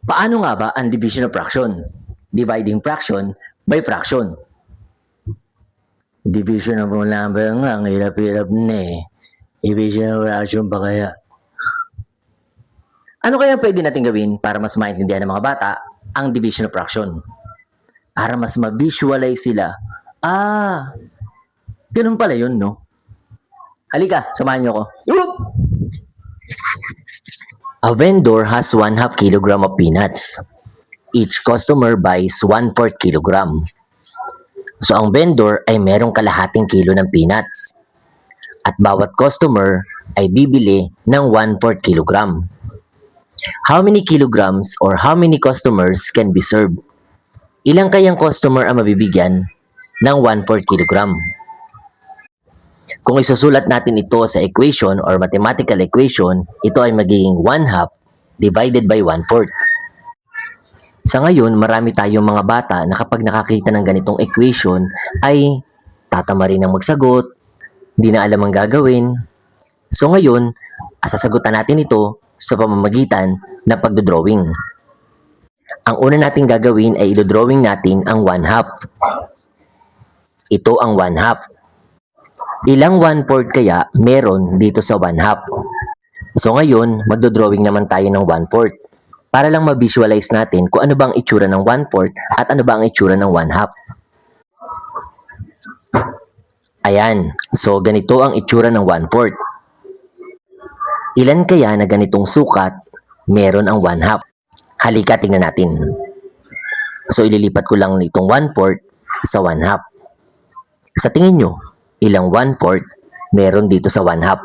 Paano nga ba ang division of fraction? Dividing fraction by fraction. Division of number nga, ang hirap-hirap na eh. Division of fraction pa kaya? Ano kaya pwede natin gawin para mas maintindihan ng mga bata ang division of fraction? Para mas ma-visualize sila. Ganun pala yun, no? Halika, samahan niyo ko. A vendor has 1/2 kilogram of peanuts. Each customer buys 1/4 kilogram. So, ang vendor ay merong kalahating kilo ng peanuts. At bawat customer ay bibili ng 1/4 kilogram. How many kilograms or how many customers can be served? Ilang kayang customer ang mabibigyan ng 1/4 kilogram? Kung isusulat natin ito sa equation or mathematical equation, ito ay magiging 1/2 divided by 1/4. Sa ngayon, marami tayong mga bata na kapag nakakita ng ganitong equation ay tatama rin ang magsagot, di na alam ang gagawin. So ngayon, sasagutan natin ito sa pamamagitan ng pagdodrawing. Ang una nating gagawin ay idodrawing natin ang 1/2. Ito ang 1/2. Ilang 1/4 kaya meron dito sa 1/2? So ngayon, magdodrawing naman tayo ng 1/4 para lang ma-visualize natin kung ano bang itsura ng 1/4 at ano ba ang itsura ng 1/2. Ayan, so ganito ang itsura ng 1/4. Ilan kaya na ganitong sukat meron ang 1/2? Halika, tingnan natin. So ililipat ko lang itong 1/4 sa 1/2. Sa tingin nyo, ilang 1/4 meron dito sa 1/2?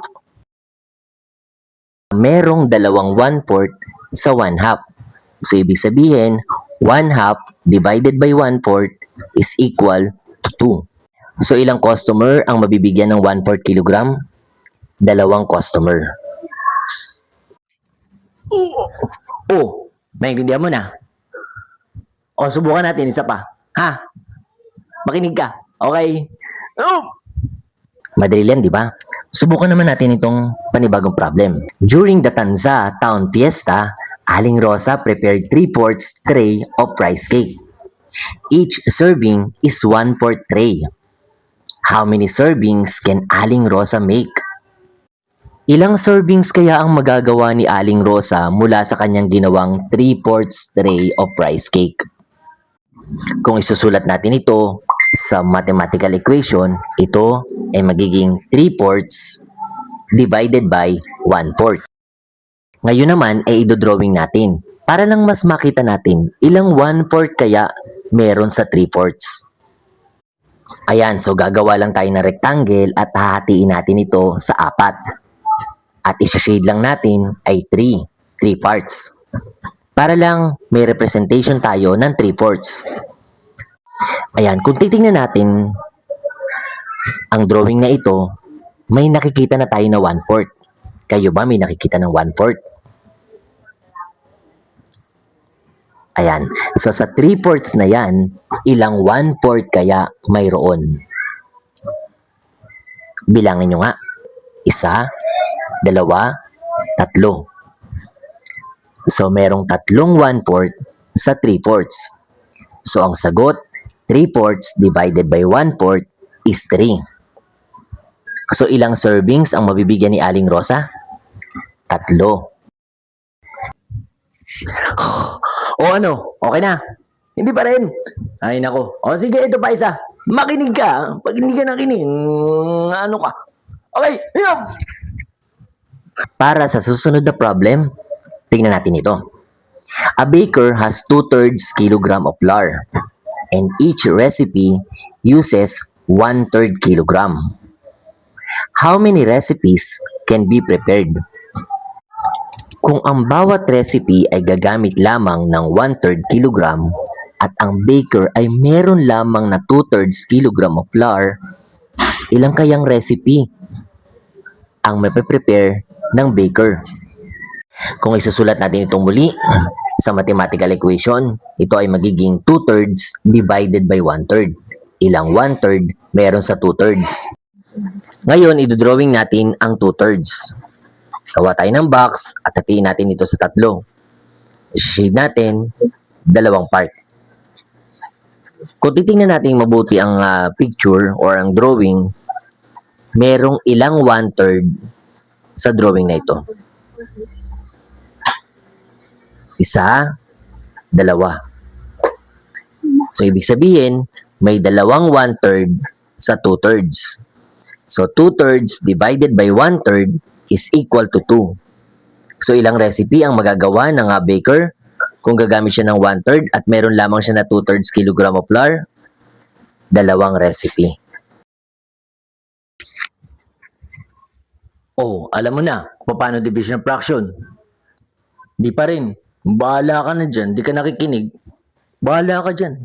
Merong dalawang 1/4 sa 1/2. So, ibig sabihin, 1/2 divided by 1/4 is equal to 2. So, ilang customer ang mabibigyan ng 1/4 kilogram? Dalawang customer. Maintindihan mo na? Subukan natin isa pa. Ha? Makinig ka. Okay? Madali lang, di ba? Subukan naman natin itong panibagong problem. During the Tanza Town Fiesta, Aling Rosa prepared 3/4 tray of rice cake. Each serving is 1/4 tray. How many servings can Aling Rosa make? Ilang servings kaya ang magagawa ni Aling Rosa mula sa kanyang ginawang 3/4 tray of rice cake? Kung isusulat natin ito sa mathematical equation, ito ay magiging 3/4 divided by 1/4. Ngayon naman ay idodrawing natin para lang mas makita natin ilang 1/4 kaya meron sa 3/4. Ayan, so gagawa lang tayo ng rectangle at hahatiin natin ito sa 4. At isi-shade lang natin ay 3 parts. Para lang may representation tayo ng 3/4. Ayan, kung titingnan natin ang drawing na ito, may nakikita na tayo na 1/4. Kayo ba may nakikita ng 1/4? Ayan, so sa 3/4 na yan, ilang 1/4 kaya mayroon? Bilangin nyo nga. 1, 2, 3. So merong 3 1/4 sa 3/4. So ang sagot, 3/4 divided by 1/4 is 3. So, ilang servings ang mabibigyan ni Aling Rosa? 3. Ano? Okay na? Hindi pa rin? Ay, nako. Sige, ito pa isa. Makinig ka. Pag hindi ka nakinig, ano ka? Okay, yun. Para sa susunod na problem, tingnan natin ito. A baker has 2/3 kilogram of flour and each recipe uses 1/3 kilogram. How many recipes can be prepared? Kung ang bawat recipe ay gagamit lamang ng 1/3 kilogram at ang baker ay meron lamang na 2/3 kilogram of flour, ilang kayang recipe ang mape-prepare ng baker? Kung isusulat natin itong muli sa mathematical equation, ito ay magiging 2/3 divided by 1/3. Ilang 1/3 meron sa 2/3? Ngayon, idodrawing natin ang 2/3. Gawa tayo ng box at hatiin natin ito sa tatlo. Shade natin dalawang part. Kung titingnan natin mabuti ang picture or ang drawing, merong ilang 1/3 sa drawing na ito. Isa, dalawa. So, ibig sabihin, may dalawang 1/3 sa 2/3. So, 2/3 divided by 1/3 is equal to 2. So, ilang recipe ang magagawa ng baker kung gagamit siya ng 1/3 at meron lamang siya na 2/3 kilogram of flour? Dalawang recipe. Oh, alam mo na, paano division fraction? Di pa rin. Bahala ka na dyan, di ka nakikinig. Bahala ka dyan.